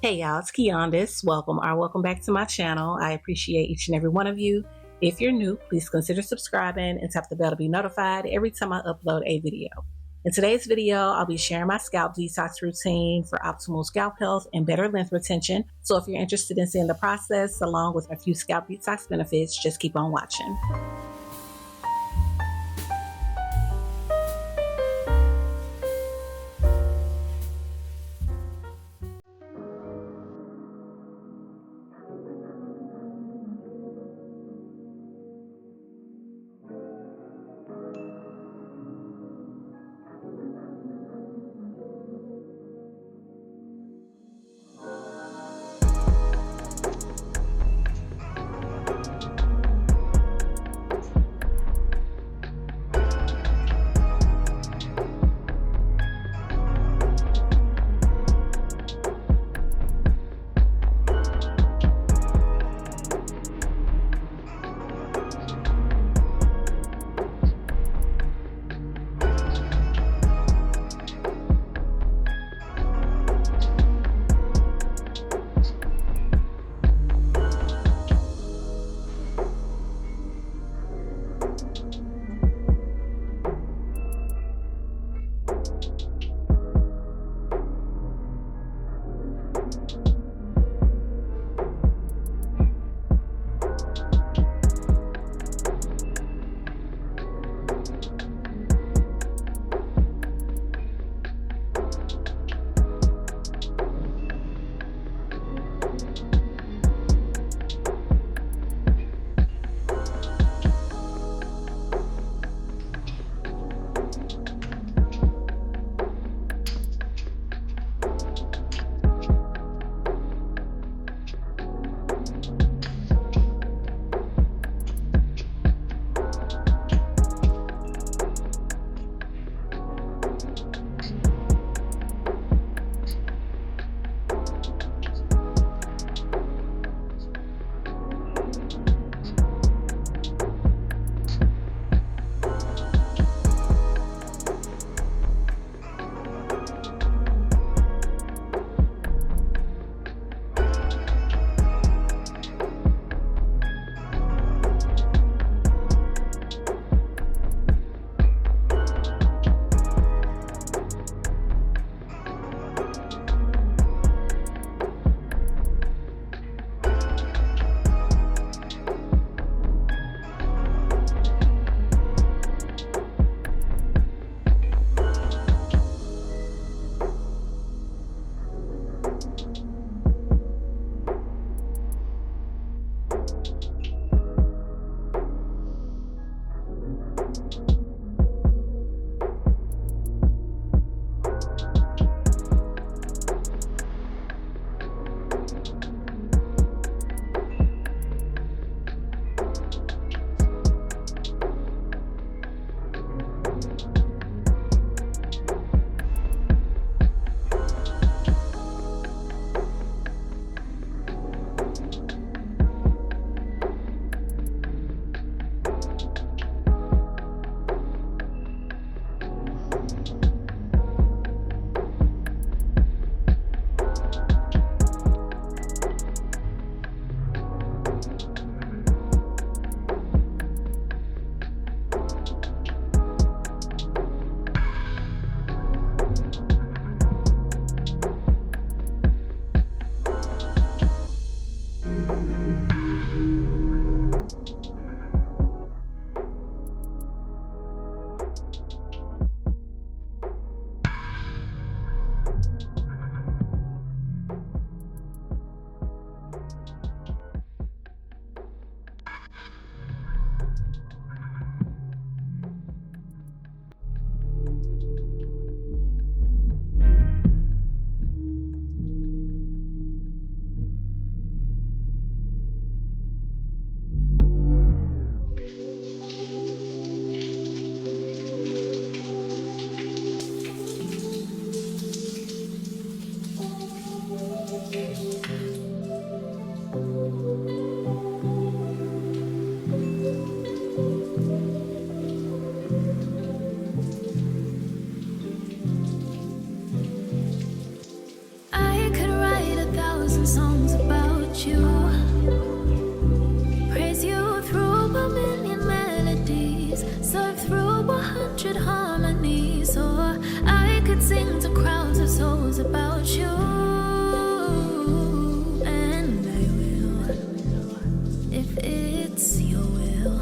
Hey y'all, it's Quijuandas. Welcome back to my channel. I appreciate each and every one of you. If you're new, please consider subscribing and tap the bell to be notified every time I upload a video. In today's video, I'll be sharing my scalp detox routine for optimal scalp health and better length retention. So if you're interested in seeing the process along with a few scalp detox benefits, just keep on watching. sing to crowds of souls about you. And I will, if it's your will.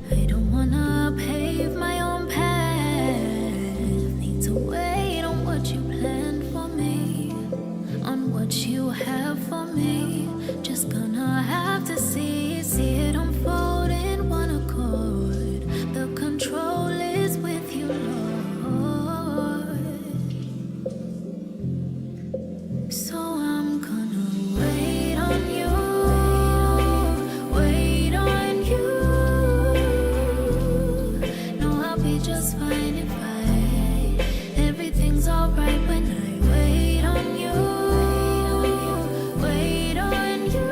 I don't wanna pave my own path. Need to wait on what you planned for me, on what you have for me. Just gonna have to see it unfold in one accord. The control is with you, Lord. So I'm gonna wait on you, wait on you. No, I'll be just fine if everything's alright when I wait on you, wait on you.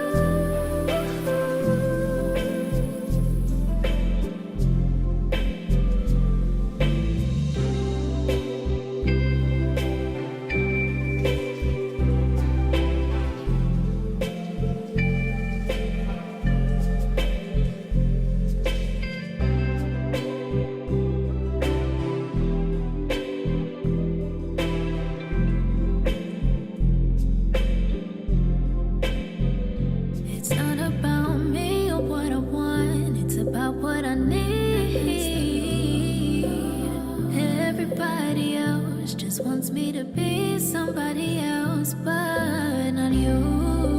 It's not about me or what I want, it's about what I need. Everybody else just wants me to be somebody else, but not you.